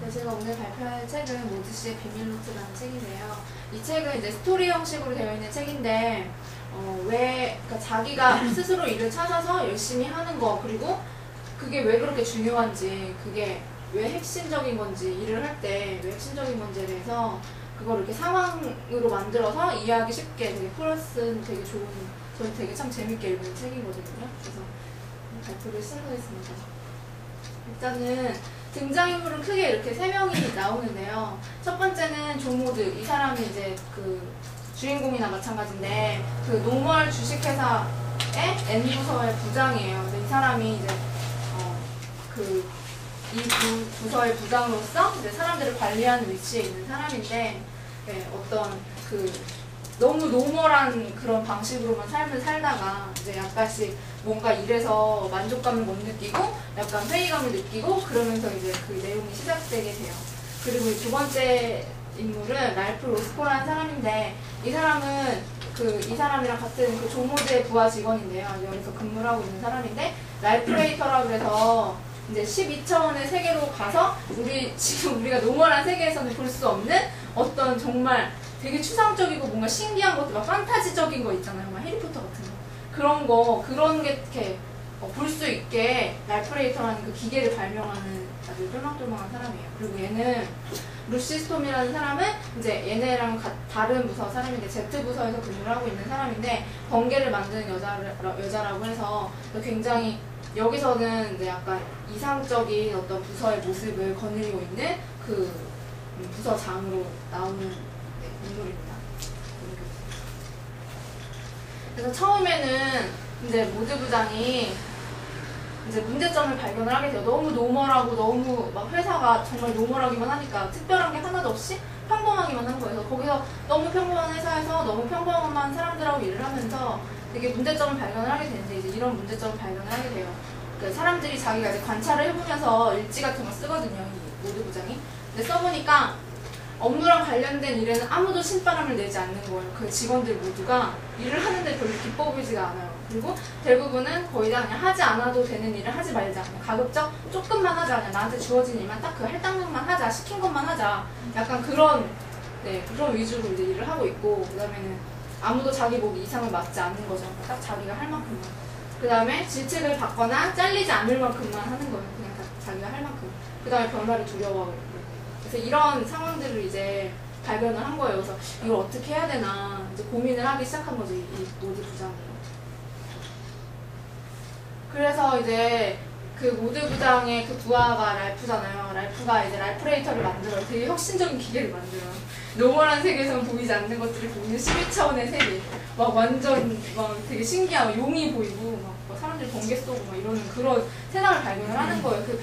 네, 제가 오늘 발표할 책은 모드 씨의 비밀 노트라는 책인데요. 이 책은 이제 스토리 형식으로 되어 있는 책인데, 그러니까 자기가 스스로 일을 찾아서 열심히 하는 거, 그리고 그게 왜 그렇게 중요한지, 그게 왜 핵심적인 건지, 일을 할 때 왜 핵심적인 건지에 대해서 그걸 이렇게 상황으로 만들어서 이해하기 쉽게 되게 플러스는 되게 좋은, 저는 되게 참 재밌게 읽은 책이거든요. 그래서 발표를 시작하겠습니다. 일단은 등장인물은 크게 이렇게 3명이 나오는데요. 첫 번째는 조모드. 이 사람이 이제 그 주인공이나 마찬가지인데 그 노멀 주식회사의 N부서의 부장이에요. 근데 이 사람이 이제 이 부서의 부장으로서 이제 사람들을 관리하는 위치에 있는 사람인데, 네, 어떤 그 너무 노멀한 그런 방식으로만 삶을 살다가 이제 약간씩 뭔가 일에서 만족감을 못 느끼고 약간 회의감을 느끼고 그러면서 이제 그 내용이 시작되게 돼요. 그리고 두 번째 인물은 랄프 로스코라는 사람인데, 이 사람은 이 사람이랑 같은 그 조모드의 부하 직원인데요. 여기서 근무를 하고 있는 사람인데, 랄프레이터라고 해서 이제 12차원의 세계로 가서 지금 우리가 노멀한 세계에서는 볼 수 없는 어떤 정말 되게 추상적이고 뭔가 신기한 것들, 막 판타지적인 거 있잖아요. 막 해리포터 같은 거. 그런 게 이렇게 볼 수 있게 랄프레이터라는 그 기계를 발명하는 아주 똘망똘망한 사람이에요. 그리고 얘는 루시 스톰이라는 사람은 이제 얘네랑 다른 부서 사람인데 Z부서에서 근무를 하고 있는 사람인데 번개를 만드는 여자라고 해서 굉장히 여기서는 이제 약간 이상적인 어떤 부서의 모습을 거느리고 있는 그 부서장으로 나오는 인물입니다. 그래서 처음에는 이제 모드 부장이 이제 문제점을 발견을 하게 돼요. 너무 노멀하고 너무 막 회사가 정말 노멀하기만 하니까 특별한 게 하나도 없이 평범하기만 한 거예요. 거기서 너무 평범한 회사에서 너무 평범한 사람들하고 일을 하면서 되게 문제점을 발견을 하게 되는데, 이제 이런 문제점을 발견을 하게 돼요. 그 사람들이 자기가 이제 관찰을 해보면서 일지 같은 거 쓰거든요, 이 모드 부장이. 근데 써보니까 업무랑 관련된 일에는 아무도 신바람을 내지 않는 거예요. 그 직원들 모두가 일을 하는데 별로 기뻐 보이지가 않아요. 그리고 대부분은 거의 다 그냥 하지 않아도 되는 일을 하지 말자. 가급적 조금만 하자. 그냥 나한테 주어진 일만 딱 그 할당량만 하자. 시킨 것만 하자. 약간 그런 위주로 이제 일을 하고 있고, 그 다음에는 아무도 자기 목 이상을 맞지 않는 거죠. 딱 자기가 할 만큼만. 그 다음에 질책을 받거나 잘리지 않을 만큼만 하는 거예요. 그냥 자기가 할 만큼. 그 다음에 변화를 두려워하고 있고. 그래서 이런 상황들을 이제 발견을 한 거예요. 그래서 이걸 어떻게 해야 되나 이제 고민을 하기 시작한 거죠, 이 모드 부장이. 그래서 이제 그 모드 부장의 그 부하가 랄프잖아요. 랄프가 이제 랄프레이터를 만들어요. 되게 혁신적인 기계를 만들어요. 노멀한 세계에서는 보이지 않는 것들이 보이는 12차원의 세계. 막 완전 막 되게 신기하고 용이 보이고 막 사람들이 번개 쏘고 막 이러는 그런 세상을 발견을 하는 거예요. 그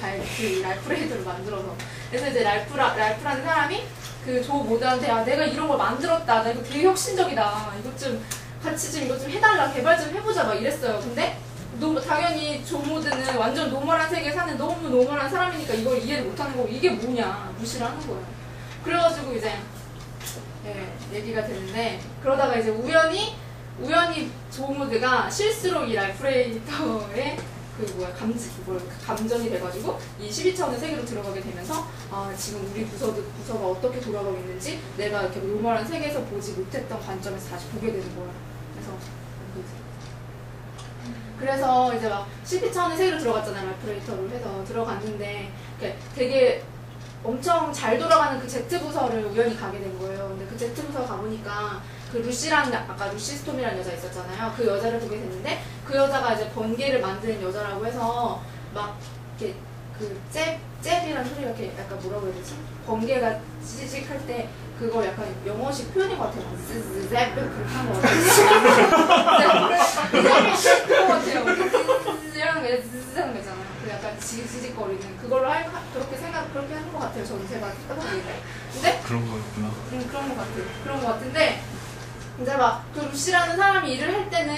랄프레이터를 만들어서. 그래서 이제 랄프라는 사람이 그 조 모드한테, 야, 내가 이런 걸 만들었다. 나 이거 되게 혁신적이다. 이것 좀 같이 좀 이거 좀 해달라. 개발 좀 해보자. 막 이랬어요. 근데 당연히 조 모드는 완전 노멀한 세계에 사는 너무 노멀한 사람이니까 이걸 이해를 못하는 거고, 이게 뭐냐 무시를 하는 거예요. 그래가지고 이제 얘기가 되는데, 그러다가 이제 우연히 조 모드가 실수로 이 랄프레이터의 감전이 돼가지고 이 12차원의 세계로 들어가게 되면서, 지금 우리 부서가 어떻게 돌아가고 있는지 내가 이렇게 노멀한 세계에서 보지 못했던 관점에서 다시 보게 되는 거예요. 그래서 이제 막 12차원의 세계로 들어갔잖아요. 랄프레이터로 해서 들어갔는데 되게 엄청 잘 돌아가는 그 Z부서를 우연히 가게 된 거예요. 근데 그 Z부서 가보니까 그 아까 루시 스톰이라는 여자 있었잖아요. 그 여자를 보게 됐는데, 그 여자가 이제 번개를 만드는 여자라고 해서 막 이렇게 잽이라는 소리가 이렇게 약간 뭐라고 해야 되지? 번개가 찌직할 때 그걸 약간 영어식 표현인 것 같아요. zzz 그렇게 한 것 같아요. 그거 같아요. 이런 게 zzz 하는 거잖아요. 그 약간 지직거리는 그걸로 그렇게 하는 것 같아요. 저는 제가 생각하기에. 근데 그런 거였구나. 그런 것 같은데, 이제 막 그 루시라는 사람이 일을 할 때는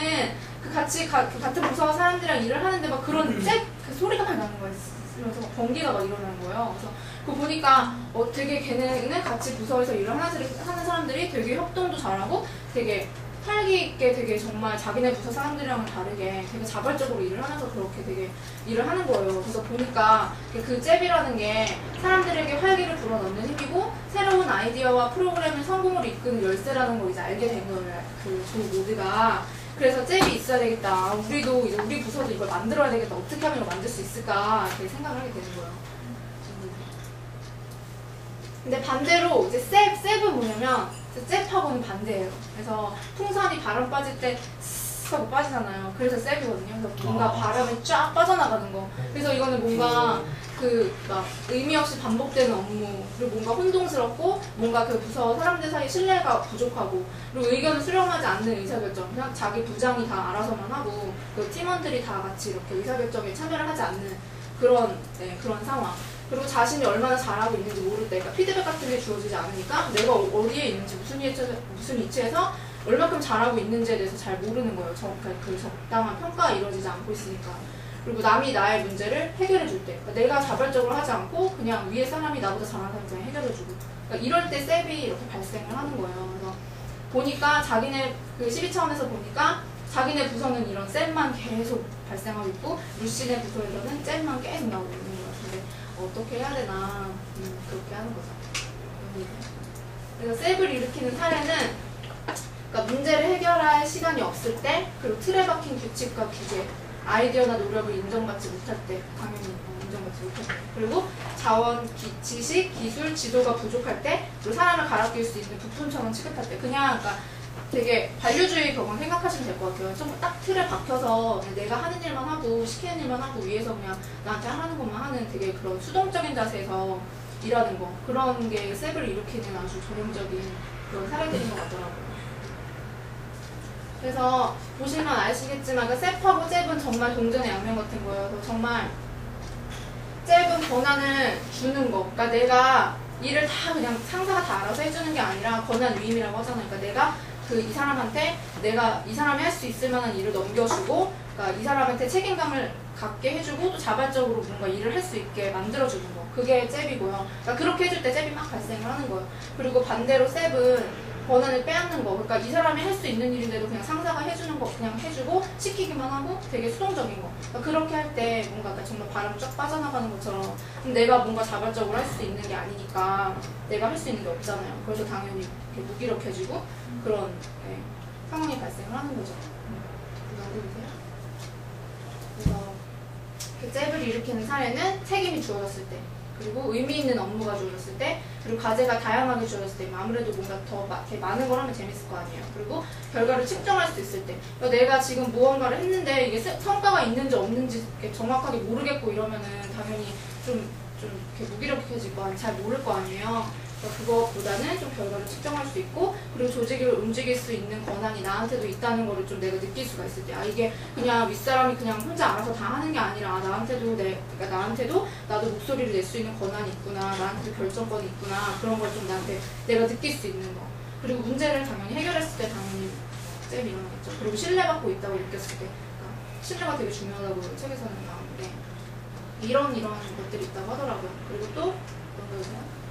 같은 부서 사람들이랑 일을 하는데 막 그런 그 소리가 많이 나는 거예요. 그래서 번개가 막 일어나는 거예요. 그래서 그거 보니까 되게 걔네는 같이 부서에서 일을 하는 사람들이 되게 협동도 잘하고 되게 활기 있게 되게 정말 자기네 부서 사람들이랑은 다르게 되게 자발적으로 일을 하면서 그렇게 되게 일을 하는 거예요. 그래서 보니까 그 잽이라는 게 사람들에게 활기를 불어넣는 힘이고 새로운 아이디어와 프로그램을 성공으로 이끄는 열쇠라는 걸 이제 알게 된 거예요. 그 조 모두가. 그래서 잽이 있어야 되겠다. 우리도 이제 우리 부서도 이걸 만들어야 되겠다. 어떻게 하면 이걸 만들 수 있을까? 이렇게 생각을 하게 되는 거예요. 근데 반대로 이제 셉은 뭐냐면 잽하고는 반대예요. 그래서 풍선이 바람 빠질 때 쓱 하고 빠지잖아요. 그래서 셉이거든요. 그래서 뭔가 바람이 쫙 빠져나가는 거. 그래서 이거는 뭔가 막 의미 없이 반복되는 업무, 그리고 뭔가 혼동스럽고 뭔가 그 부서 사람들 사이 신뢰가 부족하고, 그리고 의견을 수렴하지 않는 의사결정, 그냥 자기 부장이 다 알아서만 하고 그 팀원들이 다 같이 이렇게 의사결정에 참여를 하지 않는 그런 상황. 그리고 자신이 얼마나 잘하고 있는지 모를 때, 그러니까 피드백 같은 게 주어지지 않으니까 내가 어디에 있는지 무슨 위치에서 얼마큼 잘하고 있는지에 대해서 잘 모르는 거예요. 그 적당한 평가가 이루어지지 않고 있으니까. 그리고 남이 나의 문제를 해결해 줄 때, 그러니까 내가 자발적으로 하지 않고 그냥 위에 사람이 나보다 잘하는 사람이 그냥 해결해 주고, 그러니까 이럴 때 셉이 이렇게 발생을 하는 거예요. 그래서 보니까 자기네 그 12차원에서 보니까 자기네 부서는 이런 셉만 계속 발생하고 있고 루시네 부서에서는 잽만 계속 나오고 있는 거예요. 근데 어떻게 해야 되나 그렇게 하는 거죠. 그래서 셉을 일으키는 사례는 그러니까 문제를 해결할 시간이 없을 때, 그리고 틀에 박힌 규칙과 규제, 아이디어나 노력을 인정받지 못할 때, 당연히 인정받지 못할 때, 그리고 자원, 지식, 기술, 지도가 부족할 때, 그리고 사람을 갈아 끼울 수 있는 부품처럼 취급할 때, 그냥 그러니까 되게 관료주의 벽만 생각하시면 될 것 같아요. 좀 딱 틀에 박혀서 내가 하는 일만 하고 시키는 일만 하고 위에서 그냥 나한테 하라는 것만 하는 되게 그런 수동적인 자세에서 일하는 거, 그런 게 셉을 일으키는 아주 전형적인 그런 사례들인 것 같더라고요. 그래서 보시면 아시겠지만 그 셉하고 잽은 정말 동전의 양면 같은 거예요. 그래서 정말 잽은 권한을 주는 거, 그러니까 내가 일을 다 그냥 상사가 다 알아서 해주는 게 아니라 권한 위임이라고 하잖아요. 그러니까 내가 이 사람한테 내가 이 사람이 할 수 있을 만한 일을 넘겨주고, 그러니까 이 사람한테 책임감을 갖게 해주고 또 자발적으로 뭔가 일을 할 수 있게 만들어주는 거, 그게 잽이고요. 그러니까 그렇게 해줄 때 잽이 막 발생을 하는 거예요. 그리고 반대로 셉은 권한을 빼앗는 거, 그러니까 이 사람이 할 수 있는 일인데도 그냥 상사가 해주는 거 그냥 해주고 시키기만 하고 되게 수동적인 거, 그러니까 그렇게 할 때 뭔가 정말 바람 쫙 빠져나가는 것처럼 내가 뭔가 자발적으로 할 수 있는 게 아니니까 내가 할 수 있는 게 없잖아요. 그래서 당연히 이렇게 무기력해지고 그런 상황이 발생을 하는 거죠. 그래서 그 잽을 일으키는 사례는 책임이 주어졌을 때, 그리고 의미 있는 업무가 주어졌을 때, 그리고 과제가 다양하게 주어졌을 때, 아무래도 뭔가 더 많은 걸 하면 재밌을 거 아니에요. 그리고 결과를 측정할 수 있을 때, 그러니까 내가 지금 무언가를 했는데 이게 성과가 있는지 없는지 정확하게 모르겠고 이러면은 당연히 좀 이렇게 무기력해지고 잘 모를 거 아니에요. 그거보다는 좀 결과를 측정할 수 있고, 그리고 조직을 움직일 수 있는 권한이 나한테도 있다는 거를 좀 내가 느낄 수가 있을 때, 이게 그냥 윗사람이 그냥 혼자 알아서 다 하는 게 아니라 그러니까 나한테도 나도 목소리를 낼 수 있는 권한이 있구나, 나한테도 결정권이 있구나, 그런 걸 좀 내가 느낄 수 있는 거. 그리고 문제를 당연히 해결했을 때 당연히 잼이 일어나겠죠. 그리고 신뢰받고 있다고 느꼈을 때, 그러니까 신뢰가 되게 중요하다고 책에서는 나오는데 이런 것들이 있다고 하더라고요. 그리고 또 어떤 거였나요?